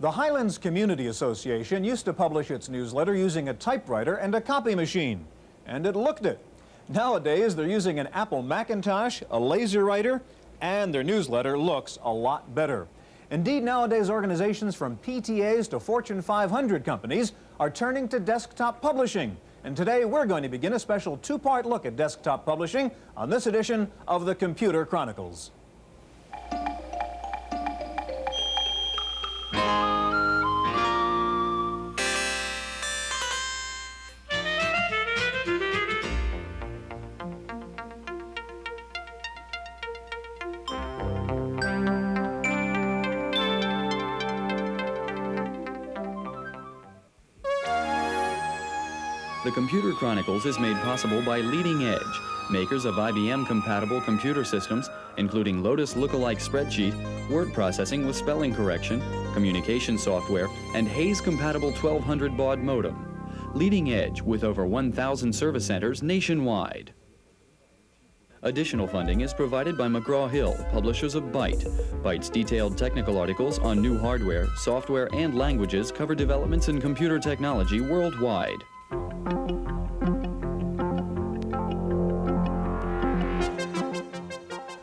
The Highlands Community Association used to publish its newsletter using a typewriter and a copy machine, and it looked it. Nowadays, they're using an Apple Macintosh, a laser writer, and their newsletter looks a lot better. Indeed, nowadays, organizations from PTAs to Fortune 500 companies are turning to desktop publishing. And today, we're going to begin a special two-part look at desktop publishing on this edition of the Computer Chronicles. The Computer Chronicles is made possible by Leading Edge, makers of IBM-compatible computer systems, including Lotus Lookalike Spreadsheet, word processing with spelling correction, communication software, and Hayes-compatible 1200 baud modem. Leading Edge with over 1,000 service centers nationwide. Additional funding is provided by McGraw-Hill, publishers of Byte. Byte's detailed technical articles on new hardware, software, and languages cover developments in computer technology worldwide.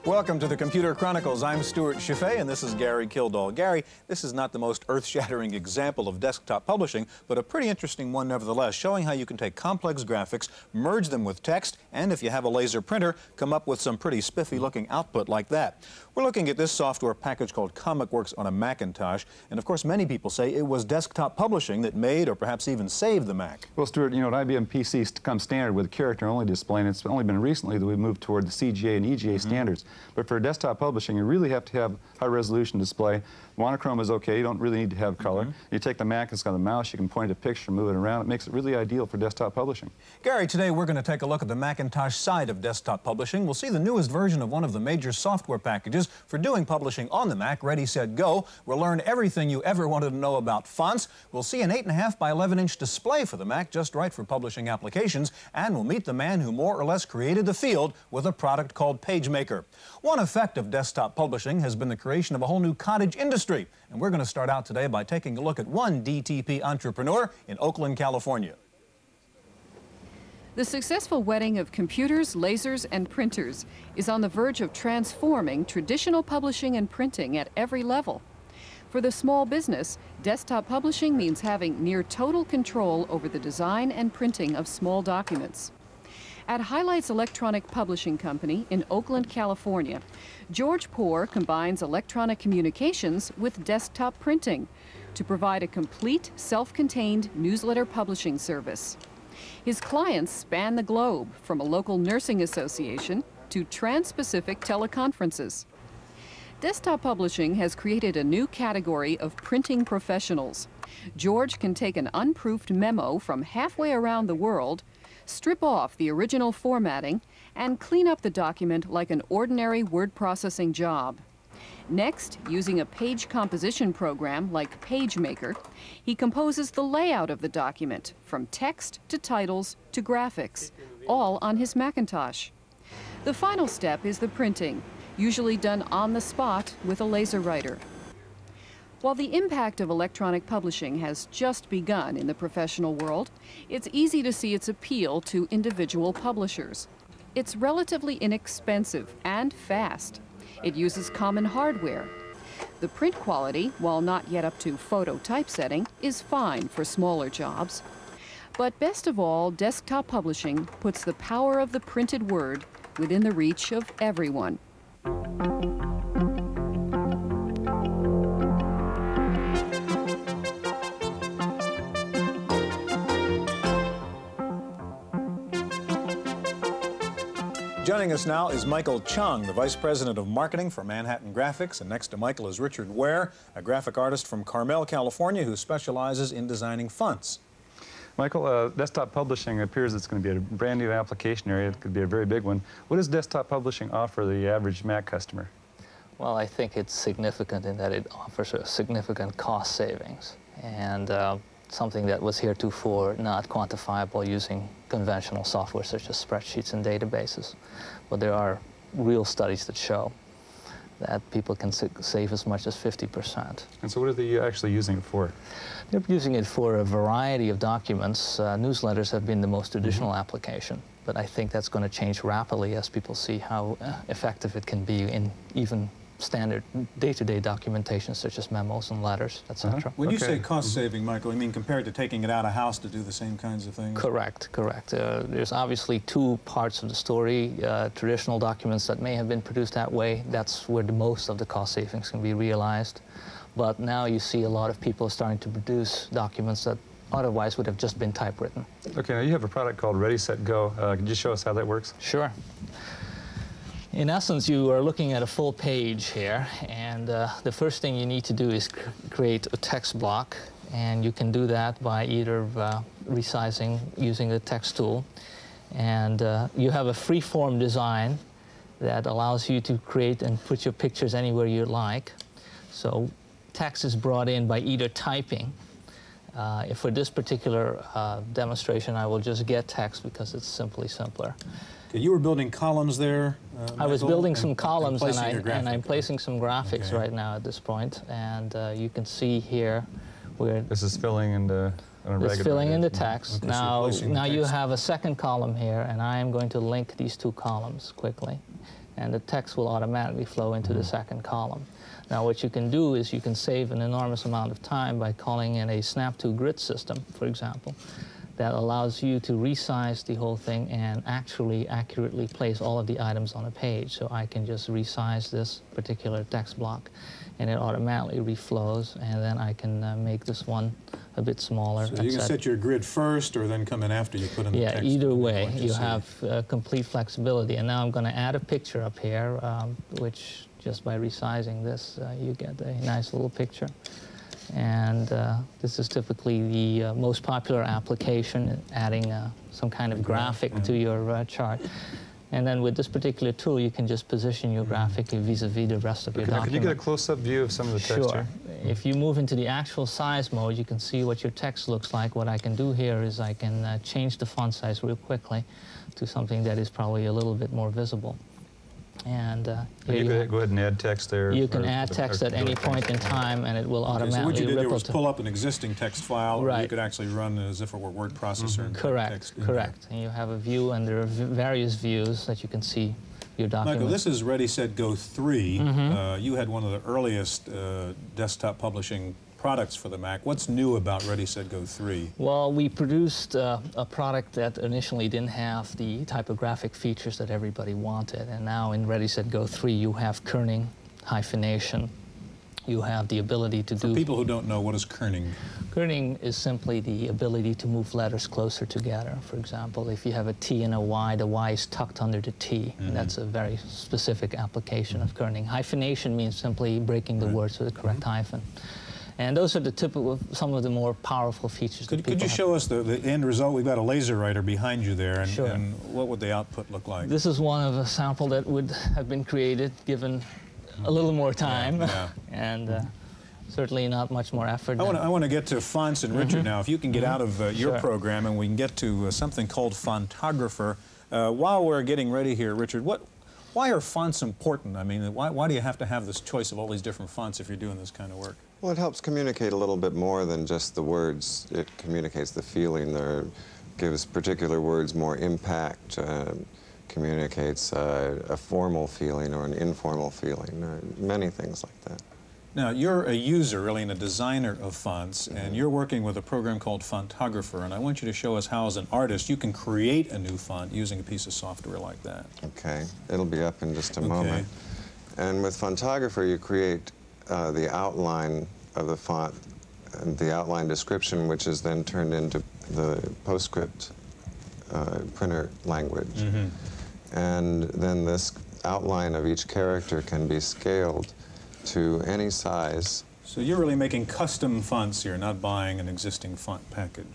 Welcome to the Computer Chronicles. I'm Stuart Chaffee, and this is Gary Kildall. Gary, this is not the most earth-shattering example of desktop publishing, but a pretty interesting one nevertheless, showing how you can take complex graphics, merge them with text, and if you have a laser printer, come up with some pretty spiffy-looking output like that. We're looking at this software package called ComicWorks on a Macintosh, and of course many people say it was desktop publishing that made or perhaps even saved the Mac. Well, Stuart, you know, an IBM PC comes standard with character-only display, and it's only been recently that we've moved toward the CGA and EGA standards. But for desktop publishing, you really have to have high-resolution display. Monochrome is okay. You don't really need to have color. You take the Mac, it's got a mouse. You can point a picture, move it around. It makes it really ideal for desktop publishing. Gary, today we're going to take a look at the Macintosh side of desktop publishing. We'll see the newest version of one of the major software packages for doing publishing on the Mac, Ready, Set, Go. We'll learn everything you ever wanted to know about fonts. We'll see an 8.5 by 11-inch display for the Mac, just right for publishing applications. And we'll meet the man who more or less created the field with a product called PageMaker. One effect of desktop publishing has been the creation of a whole new cottage industry. And we're going to start out today by taking a look at one DTP entrepreneur in Oakland, California. The successful wedding of computers, lasers, and printers is on the verge of transforming traditional publishing and printing at every level. For the small business, desktop publishing means having near total control over the design and printing of small documents. At Highlights Electronic Publishing Company in Oakland, California, George Poor combines electronic communications with desktop printing to provide a complete, self-contained newsletter publishing service. His clients span the globe, from a local nursing association to trans-Pacific teleconferences. Desktop publishing has created a new category of printing professionals. George can take an unproofed memo from halfway around the world, strip off the original formatting, and clean up the document like an ordinary word processing job. Next, using a page composition program like PageMaker, he composes the layout of the document, from text to titles to graphics, all on his Macintosh. The final step is the printing, usually done on the spot with a laser writer. While the impact of electronic publishing has just begun in the professional world, it's easy to see its appeal to individual publishers. It's relatively inexpensive and fast. It uses common hardware. The print quality, while not yet up to photo typesetting, is fine for smaller jobs. But best of all, desktop publishing puts the power of the printed word within the reach of everyone. Joining us now is Michael Chung, the Vice President of Marketing for Manhattan Graphics. And next to Michael is Richard Ware, a graphic artist from Carmel, California, who specializes in designing fonts. Michael, desktop publishing appears it's going to be a brand new application area. It could be a very big one. What does desktop publishing offer the average Mac customer? Well, I think it's significant in that it offers a significant cost savings and something that was heretofore not quantifiable using conventional software such as spreadsheets and databases. But there are real studies that show that people can save as much as 50%. And so what are they actually using it for? They're using it for a variety of documents. Newsletters have been the most traditional application, but I think that's going to change rapidly as people see how effective it can be in even standard day-to-day documentation such as memos and letters, etc. When you say cost-saving, Michael, you mean compared to taking it out of house to do the same kinds of things? Correct, correct. There's obviously two parts of the story. Traditional documents that may have been produced that way, that's where the most of the cost savings can be realized. But now you see a lot of people starting to produce documents that otherwise would have just been typewritten. Okay, now you have a product called Ready, Set, Go. Could you show us how that works? Sure. In essence, you are looking at a full page here, and the first thing you need to do is create a text block, and you can do that by either resizing using the text tool, and you have a free-form design that allows you to create and put your pictures anywhere you like. So text is brought in by either typing. For this particular demonstration, I will just get text because it's simply simpler. Okay, you were building columns there, I was building some columns, and and I'm placing some graphics right now at this point. And you can see here where this is filling in the it's filling in the text. Okay, now so you have a second column here, and I am going to link these two columns quickly, and the text will automatically flow into the second column. Now what you can do is you can save an enormous amount of time by calling in a snap to grid system, for example, that allows you to resize the whole thing and actually accurately place all of the items on a page. So I can just resize this particular text block, and it automatically reflows, and then I can make this one a bit smaller. So you can set your grid first or then come in after you put in the text? Yeah, either way. You have complete flexibility. And now I'm going to add a picture up here, which just by resizing this, you get a nice little picture. And this is typically the most popular application, adding some kind of graphic to your chart. And then with this particular tool, you can just position your graphic vis-a-vis the rest of your document. Can you get a close-up view of some of the text here? Sure. If you move into the actual size mode, you can see what your text looks like. What I can do here is I can change the font size real quickly to something that is probably a little bit more visible. And you can go ahead and add text there. You can add text at any point in time, and it will automatically so what you did there was to pull up an existing text file, right. or you could actually run it as if it were a word processor. And correct, text in correct. there. And you have a view, and there are various views that you can see your document. Michael, this is Ready, Set, Go 3. You had one of the earliest desktop publishing products for the Mac. What's new about Ready, Set, Go 3? Well, we produced a product that initially didn't have the typographic features that everybody wanted, and now in Ready, Set, Go 3 you have kerning, hyphenation, you have the ability to do... For people who don't know, what is kerning? Kerning is simply the ability to move letters closer together. For example, if you have a T and a Y, the Y is tucked under the T. And that's a very specific application of kerning. Hyphenation means simply breaking the words with the correct hyphen. And those are the typical, some of the more powerful features. Could you show us the end result? We've got a laser writer behind you there, and, sure. and what would the output look like? This is one of a sample that would have been created given a little more time, and certainly not much more effort. I want to get to fonts and Richard now. If you can get out of your program and we can get to something called Fontographer. While we're getting ready here, Richard, why are fonts important? I mean, why do you have to have this choice of all these different fonts if you're doing this kind of work? Well, it helps communicate a little bit more than just the words. It communicates the feeling there, gives particular words more impact, communicates a formal feeling or an informal feeling, many things like that. Now, you're a user, really, and a designer of fonts, and you're working with a program called Fontographer, and I want you to show us how, as an artist, you can create a new font using a piece of software like that. Okay. It'll be up in just a moment. And with Fontographer, you create the outline of the font and the outline description, which is then turned into the PostScript printer language. And then this outline of each character can be scaled to any size. So you're really making custom fonts here, not buying an existing font package.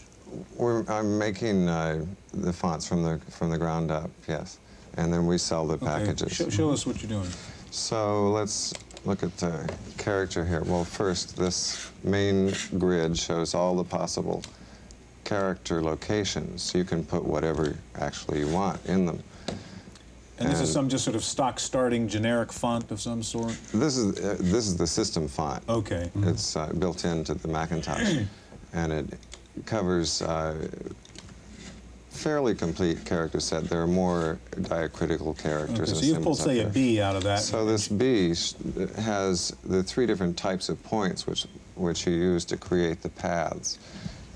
I'm making the fonts from the ground up, yes. And then we sell the packages. Show us what you're doing. So let's look at the character here. Well, first, this main grid shows all the possible character locations. You can put whatever actually you want in them. And this is some just sort of stock starting generic font of some sort? This is the system font. Okay. It's built into the Macintosh, and it covers fairly complete character set. There are more diacritical characters. Okay, so you've pulled, say, a B out of that. So this B has the 3 different types of points which you use to create the paths.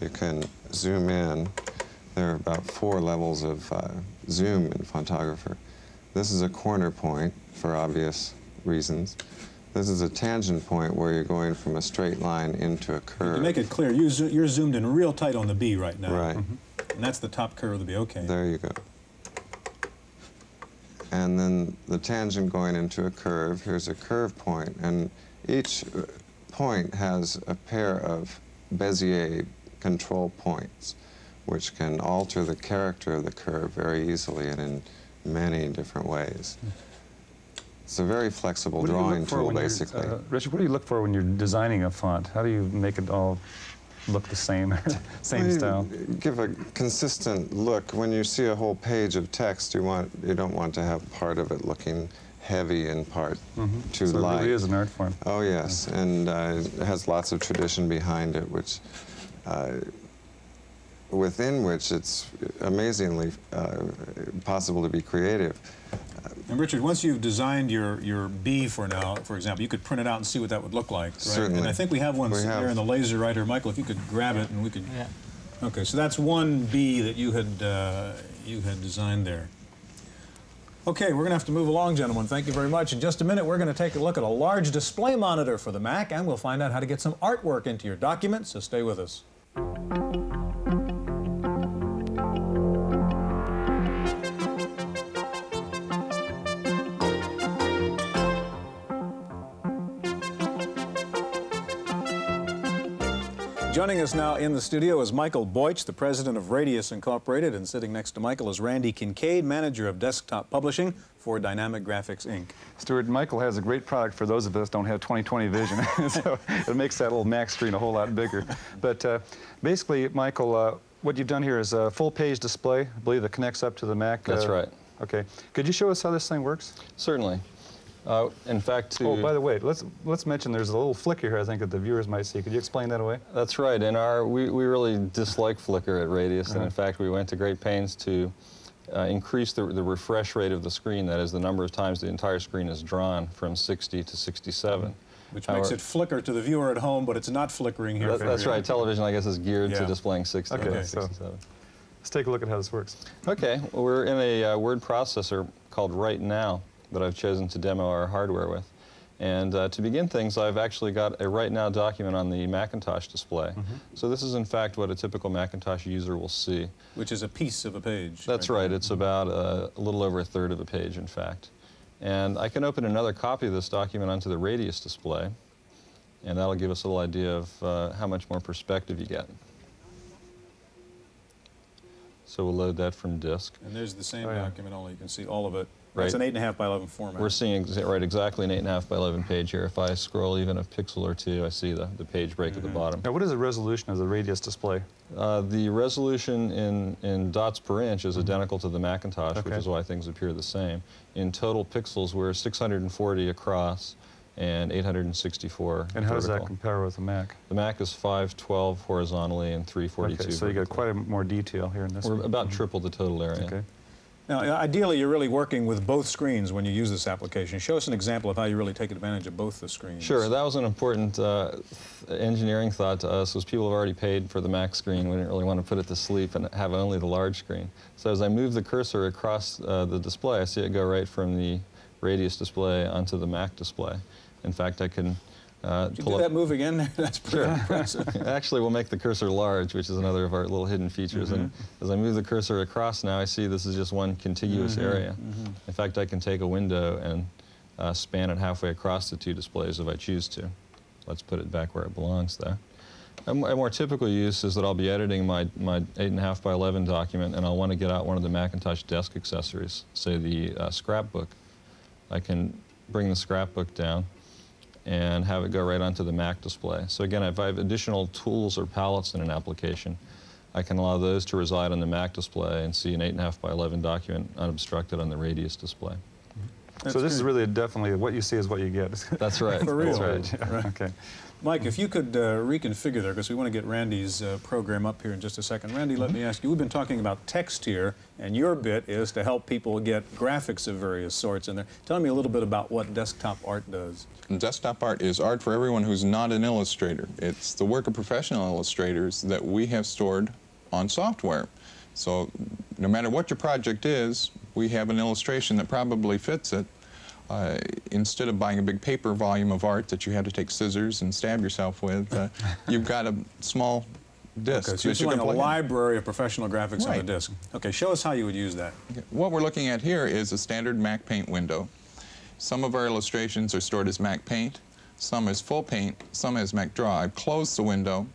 You can zoom in. There are about 4 levels of zoom in Fontographer. This is a corner point for obvious reasons. This is a tangent point where you're going from a straight line into a curve. To make it clear, you're zoomed in real tight on the B right now. Right. And that's the top curve of the B, okay. There you go. And then the tangent going into a curve. Here's a curve point, and each point has a pair of Bezier control points, which can alter the character of the curve very easily and in many different ways. It's a very flexible drawing tool, basically. Richard, what do you look for when you're designing a font? How do you make it all look the same, same style? Give a consistent look. When you see a whole page of text, you don't want to have part of it looking heavy and part too so light. It really is an art form. Oh yes, and it has lots of tradition behind it, which within which it's amazingly possible to be creative. And Richard, once you've designed your B for example, you could print it out and see what that would look like, right? Certainly. And I think we have one there in the laser writer. Michael, if you could grab it and we could... Yeah. Okay, so that's one B that you had designed there. Okay, we're going to have to move along, gentlemen. Thank you very much. In just a minute, we're going to take a look at a large display monitor for the Mac, and we'll find out how to get some artwork into your document, so stay with us. Joining us now in the studio is Michael Boych, the president of Radius Incorporated, and sitting next to Michael is Randy Kincaid, manager of desktop publishing for Dynamic Graphics, Inc. Stuart, Michael has a great product for those of us who don't have 20/20 vision, so it makes that little Mac screen a whole lot bigger. But basically, Michael, what you've done here is a full-page display, I believe, that connects up to the Mac. That's right. Okay. Could you show us how this thing works? Certainly. In fact, Oh, by the way, let's mention there's a little flicker here I think that the viewers might see. Could you explain that away? That's right. We really dislike flicker at Radius, and in fact, we went to great pains to increase the refresh rate of the screen, that is, the number of times the entire screen is drawn from 60 to 67. Which makes it flicker to the viewer at home, but it's not flickering here. That's right. Television, I guess, is geared to displaying 60 okay, to so 67. Let's take a look at how this works. Okay. Well, we're in a word processor called Right Now that I've chosen to demo our hardware with. And to begin things, I've actually got a Right Now document on the Macintosh display. So this is, in fact, what a typical Macintosh user will see. Which is a piece of a page. That's right. It's about a little over a third of a page, in fact. And I can open another copy of this document onto the Radius display, and that'll give us a little idea of how much more perspective you get. So we'll load that from disk. And there's the same document, only you can see all of it. Right. It's an 8.5 by 11 format. We're seeing exactly an 8.5 by 11 page here. If I scroll even a pixel or two, I see the page break at the bottom. Now, what is the resolution of the Radius display? The resolution in dots per inch is identical to the Macintosh, which is why things appear the same. In total pixels, we're 640 across and 864 And how does that vertical. compare with the Mac? The Mac is 512 horizontally and 342 Okay, so you got vertical. quite a more detail here in this We're one. about triple the total area. Okay. Now, ideally, you're really working with both screens when you use this application. Show us an example of how you really take advantage of both the screens. Sure, that was an important engineering thought to us, was people have already paid for the Mac screen. We didn't really want to put it to sleep and have only the large screen. So as I move the cursor across the display, I see it go right from the Radius display onto the Mac display. In fact, I can Did you do that move again? That's pretty impressive. Actually, we'll make the cursor large, which is another of our little hidden features. And as I move the cursor across now, I see this is just one contiguous area. In fact, I can take a window and span it halfway across the two displays if I choose to. Let's put it back where it belongs there. A more typical use is that I'll be editing my 8.5 by 11 document, and I'll want to get out one of the Macintosh desk accessories, say the scrapbook. I can bring the scrapbook down and have it go right onto the Mac display. So again, if I have additional tools or palettes in an application, I can allow those to reside on the Mac display and see an 8.5 by 11 document unobstructed on the Radius display. So this is really definitely what you see is what you get. That's right. For real. That's right. Right. Okay. Mike, if you could reconfigure there, because we want to get Randy's program up here in just a second. Randy, let me ask you, we've been talking about text here, and your bit is to help people get graphics of various sorts in there. Tell me a little bit about what desktop art does. Desktop art is art for everyone who's not an illustrator. It's the work of professional illustrators that we have stored on software. So no matter what your project is, we have an illustration that probably fits it. Instead of buying a big paper volume of art that you had to take scissors and stab yourself with, you've got a small disc. Okay, so you're showing a library of professional graphics on a Right. disc. Okay, show us how you would use that. Okay. What we're looking at here is a standard Mac Paint window. Some of our illustrations are stored as Mac Paint, some as full paint, some as Mac Draw. I've closed the window.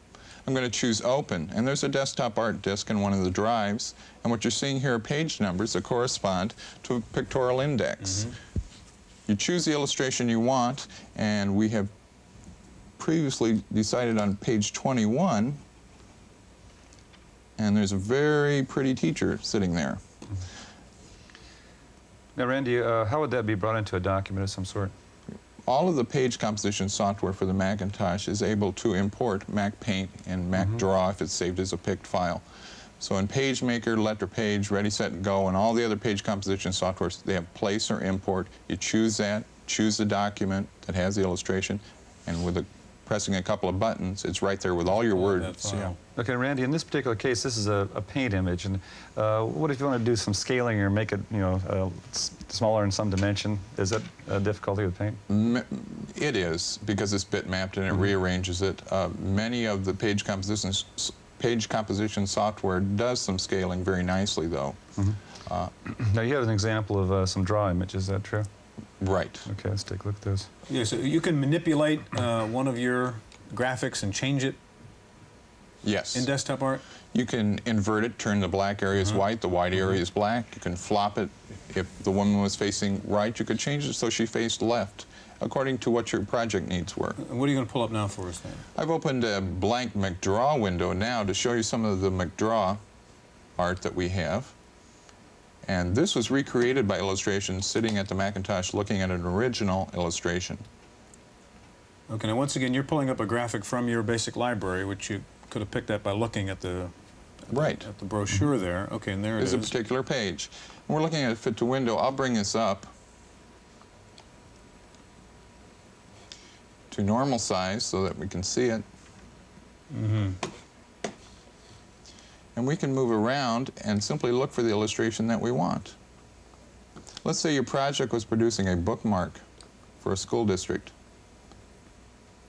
I'm going to choose Open, and there's a desktop art disk in one of the drives, and what you're seeing here are page numbers that correspond to a pictorial index. You choose the illustration you want, and we have previously decided on page 21, and there's a very pretty teacher sitting there. Now, Randy, how would that be brought into a document of some sort? All of the page composition software for the Macintosh is able to import Mac Paint and Mac Draw if it's saved as a picked file. So in PageMaker, LetterPage, Ready, Set, Go, and all the other page composition softwares, they have place or import. You choose that, choose the document that has the illustration, and with pressing a couple of buttons, it's right there with all your words. Yeah. Okay, Randy, in this particular case, this is a paint image, and what if you want to do some scaling or make it, smaller in some dimension? Is that a difficulty with paint? It is, because it's bitmapped and it rearranges it. Many of the page composition software does some scaling very nicely, though. Now, you have an example of some draw image, is that true? Right. Okay, let's take a look at this. Yeah, so you can manipulate one of your graphics and change it Yes. in desktop art? You can invert it, turn the black areas white, the white area is black. You can flop it. If the woman was facing right, you could change it so she faced left, according to what your project needs were. And what are you going to pull up now for us then? I've opened a blank McDraw window now to show you some of the McDraw art that we have. And this was recreated by illustrations sitting at the Macintosh looking at an original illustration. Okay, now once again, you're pulling up a graphic from your basic library, which you could have picked at by looking at the brochure there. Okay, and there it is. There's a particular page. And we're looking at fit to window. I'll bring this up to normal size so that we can see it. And we can move around and simply look for the illustration that we want. Let's say your project was producing a bookmark for a school district,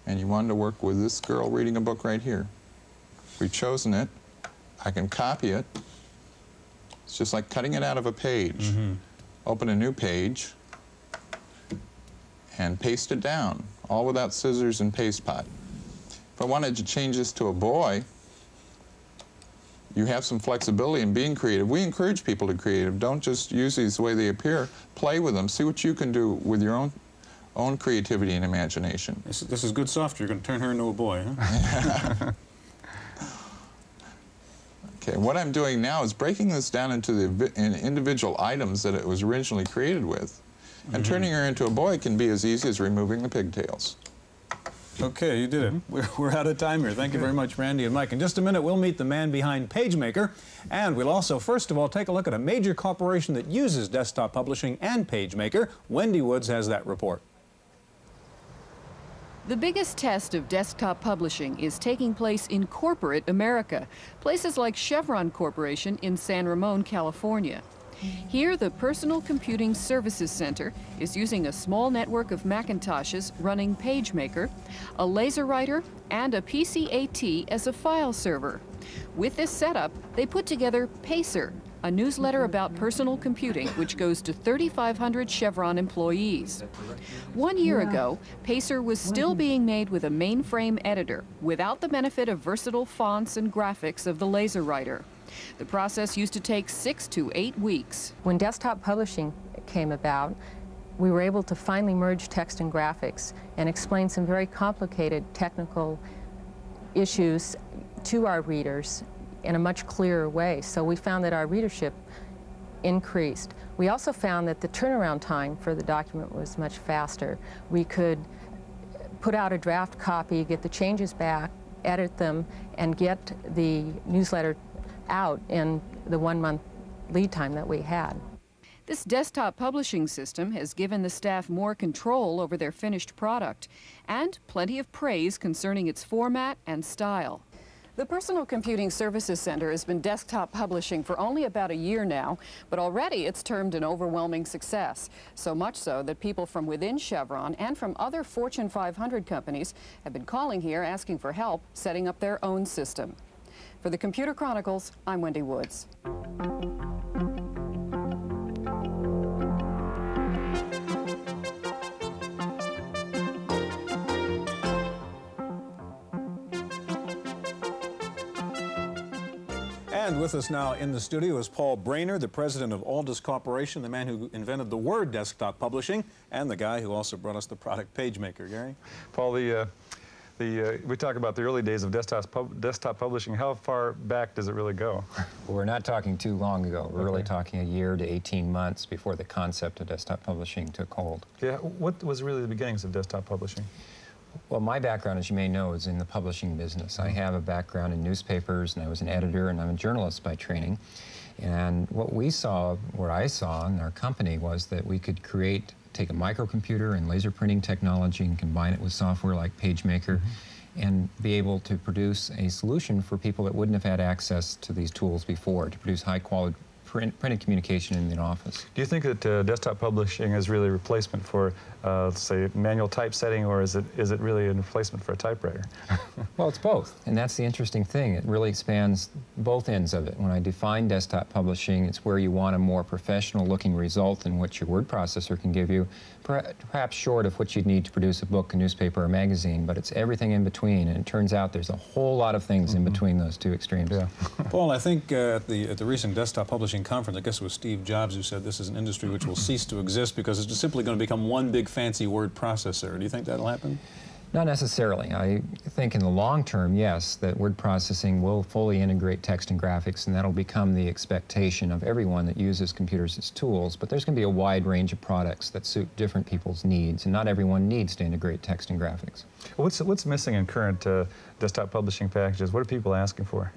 and you wanted to work with this girl reading a book right here. We've chosen it. I can copy it. It's just like cutting it out of a page. Open a new page and paste it down, all without scissors and paste pot. If I wanted to change this to a boy, you have some flexibility in being creative. We encourage people to be creative. Don't just use these the way they appear. Play with them. See what you can do with your own creativity and imagination. This is good software. You're going to turn her into a boy, huh? Okay, what I'm doing now is breaking this down into the individual items that it was originally created with. And turning her into a boy can be as easy as removing the pigtails. Okay, you did it. We're out of time here. Thank you very much, Randy and Mike. In just a minute, we'll meet the man behind PageMaker, and we'll also, first of all, take a look at a major corporation that uses desktop publishing and PageMaker. Wendy Woods has that report. The biggest test of desktop publishing is taking place in corporate America, places like Chevron Corporation in San Ramon, California. Here, the Personal Computing Services Center is using a small network of Macintoshes running PageMaker, a LaserWriter, and a PCAT as a file server. With this setup, they put together Pacer, a newsletter about personal computing which goes to 3,500 Chevron employees. 1 year ago, Pacer was still being made with a mainframe editor without the benefit of versatile fonts and graphics of the LaserWriter. The process used to take 6 to 8 weeks. When desktop publishing came about, we were able to finally merge text and graphics and explain some very complicated technical issues to our readers in a much clearer way. So we found that our readership increased. We also found that the turnaround time for the document was much faster. We could put out a draft copy, get the changes back, edit them, and get the newsletter out in the 1-month lead time that we had. This desktop publishing system has given the staff more control over their finished product and plenty of praise concerning its format and style. The Personal Computing Services Center has been desktop publishing for only about a year now, but already it's termed an overwhelming success. So much so that people from within Chevron and from other Fortune 500 companies have been calling here asking for help setting up their own system. For the Computer Chronicles, I'm Wendy Woods. And with us now in the studio is Paul Brainerd, the president of Aldus Corporation, the man who invented the word desktop publishing, and the guy who also brought us the product PageMaker. Gary? Paul, we talk about the early days of desktop publishing. How far back does it really go? Well, we're not talking too long ago. We're really talking a year to 18 months before the concept of desktop publishing took hold. Yeah, what was really the beginnings of desktop publishing? Well, my background, as you may know, is in the publishing business. I have a background in newspapers, and I was an editor, and I'm a journalist by training. And what I saw in our company was that we could take a microcomputer and laser printing technology and combine it with software like PageMaker and be able to produce a solution for people that wouldn't have had access to these tools before, to produce high-quality printed communication in the office. Do you think that desktop publishing is really a replacement for, let's say, manual typesetting, or is it really a replacement for a typewriter? Well, it's both, and that's the interesting thing. It really expands both ends of it. When I define desktop publishing, it's where you want a more professional-looking result than what your word processor can give you, perhaps short of what you'd need to produce a book, a newspaper, or a magazine, but it's everything in between, and it turns out there's a whole lot of things in between those two extremes. Yeah. Paul, I think at the recent desktop publishing conference, I guess it was Steve Jobs who said this is an industry which will cease to exist because it's just simply going to become one big fancy word processor. Do you think that'll happen? Not necessarily. I think in the long term, yes, that word processing will fully integrate text and graphics, and that'll become the expectation of everyone that uses computers as tools. But there's going to be a wide range of products that suit different people's needs, and not everyone needs to integrate text and graphics. What's missing in current desktop publishing packages? What are people asking for?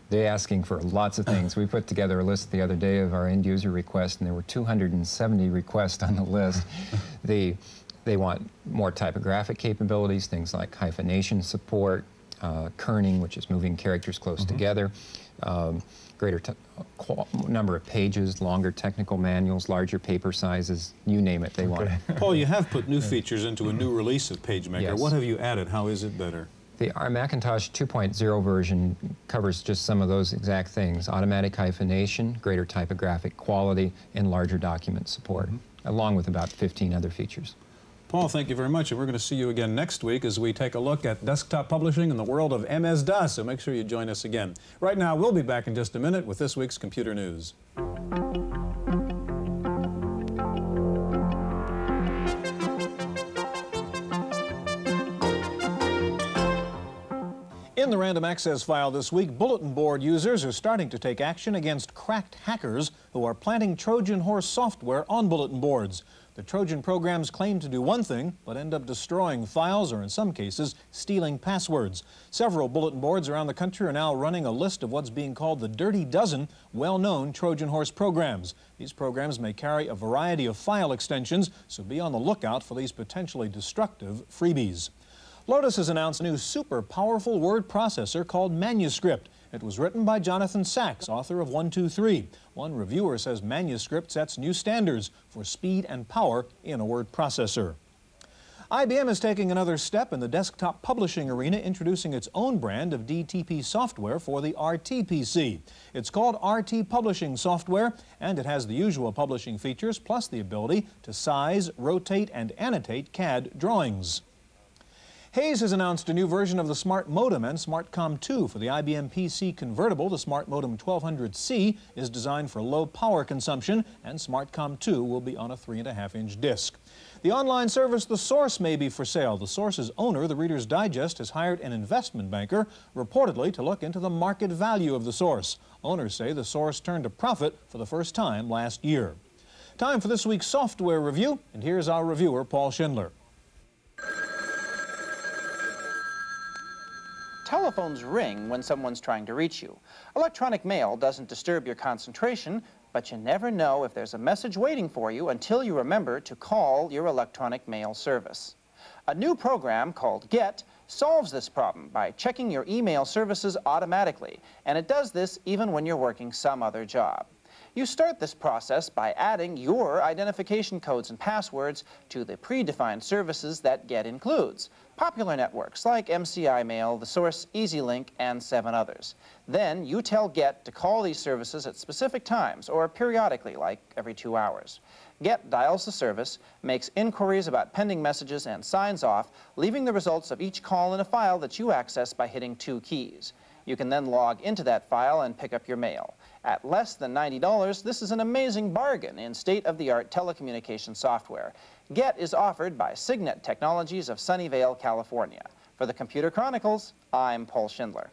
They're asking for lots of things. We put together a list the other day of our end user requests, and there were 270 requests on the list. They want more typographic capabilities, things like hyphenation support, kerning, which is moving characters close together, greater number of pages, longer technical manuals, larger paper sizes, you name it, they want it. Paul, you have put new features into a new release of PageMaker. Yes. What have you added? How is it better? Our Macintosh 2.0 version covers just some of those exact things: automatic hyphenation, greater typographic quality, and larger document support, along with about 15 other features. Paul, thank you very much, and we're going to see you again next week as we take a look at desktop publishing in the world of MS-DOS, so make sure you join us again. Right now, we'll be back in just a minute with this week's Computer News. In the Random Access file this week, bulletin board users are starting to take action against cracked hackers who are planting Trojan horse software on bulletin boards. The Trojan programs claim to do one thing, but end up destroying files or, in some cases, stealing passwords. Several bulletin boards around the country are now running a list of what's being called the Dirty Dozen well-known Trojan horse programs. These programs may carry a variety of file extensions, so be on the lookout for these potentially destructive freebies. Lotus has announced a new super powerful word processor called Manuscript. It was written by Jonathan Sachs, author of 123. One reviewer says Manuscript sets new standards for speed and power in a word processor. IBM is taking another step in the desktop publishing arena, introducing its own brand of DTP software for the RT PC. It's called RT Publishing Software, and it has the usual publishing features, plus the ability to size, rotate, and annotate CAD drawings. Hayes has announced a new version of the Smart Modem and SmartCom 2 for the IBM PC convertible. The Smart Modem 1200C is designed for low power consumption, and SmartCom 2 will be on a 3.5-inch disc. The online service The Source may be for sale. The Source's owner, the Reader's Digest, has hired an investment banker, reportedly to look into the market value of The Source. Owners say The Source turned a profit for the first time last year. Time for this week's software review, and here's our reviewer, Paul Schindler. Telephones ring when someone's trying to reach you. Electronic mail doesn't disturb your concentration, but you never know if there's a message waiting for you until you remember to call your electronic mail service. A new program called Get solves this problem by checking your email services automatically, and it does this even when you're working some other job. You start this process by adding your identification codes and passwords to the predefined services that Get includes. Popular networks like MCI Mail, The Source, EasyLink, and 7 others. Then you tell Get to call these services at specific times or periodically, like every 2 hours. Get dials the service, makes inquiries about pending messages, and signs off, leaving the results of each call in a file that you access by hitting 2 keys. You can then log into that file and pick up your mail. At less than $90, this is an amazing bargain in state-of-the-art telecommunications software. Get is offered by Signet Technologies of Sunnyvale, California. For the Computer Chronicles, I'm Paul Schindler.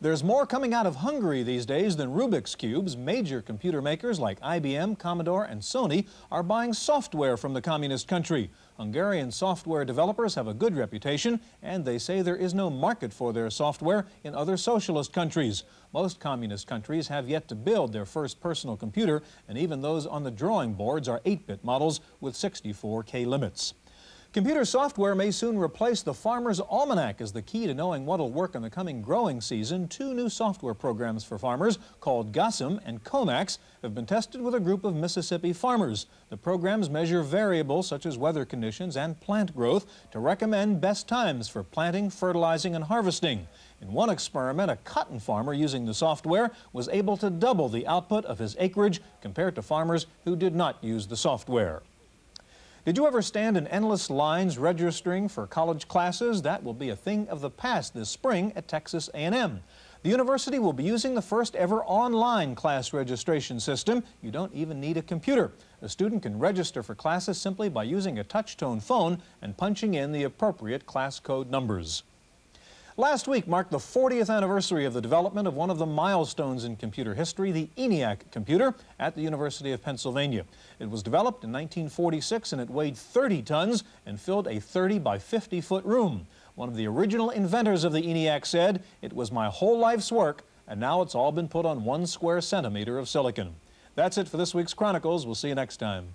There's more coming out of Hungary these days than Rubik's Cubes. Major computer makers like IBM, Commodore, and Sony are buying software from the communist country. Hungarian software developers have a good reputation, and they say there is no market for their software in other socialist countries. Most communist countries have yet to build their first personal computer, and even those on the drawing boards are 8-bit models with 64K limits. Computer software may soon replace the farmer's almanac as the key to knowing what'll work in the coming growing season. 2 new software programs for farmers called GOSM and COMAX have been tested with a group of Mississippi farmers. The programs measure variables such as weather conditions and plant growth to recommend best times for planting, fertilizing, and harvesting. In one experiment, a cotton farmer using the software was able to double the output of his acreage compared to farmers who did not use the software. Did you ever stand in endless lines registering for college classes? That will be a thing of the past this spring at Texas A&M. The university will be using the first ever online class registration system. You don't even need a computer. A student can register for classes simply by using a touch-tone phone and punching in the appropriate class code numbers. Last week marked the 40th anniversary of the development of one of the milestones in computer history, the ENIAC computer, at the University of Pennsylvania. It was developed in 1946 and it weighed 30 tons and filled a 30 by 50-foot room. One of the original inventors of the ENIAC said, "It was my whole life's work, and now it's all been put on 1 square centimeter of silicon." That's it for this week's Chronicles. We'll see you next time.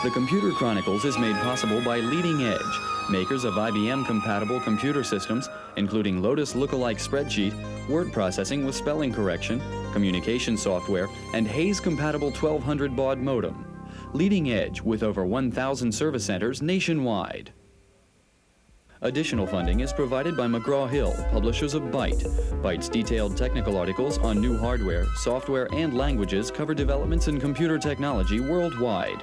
The Computer Chronicles is made possible by Leading Edge, makers of IBM-compatible computer systems, including Lotus lookalike spreadsheet, word processing with spelling correction, communication software, and Hayes-compatible 1200 baud modem. Leading Edge with over 1,000 service centers nationwide. Additional funding is provided by McGraw-Hill, publishers of Byte. Byte's detailed technical articles on new hardware, software, and languages cover developments in computer technology worldwide.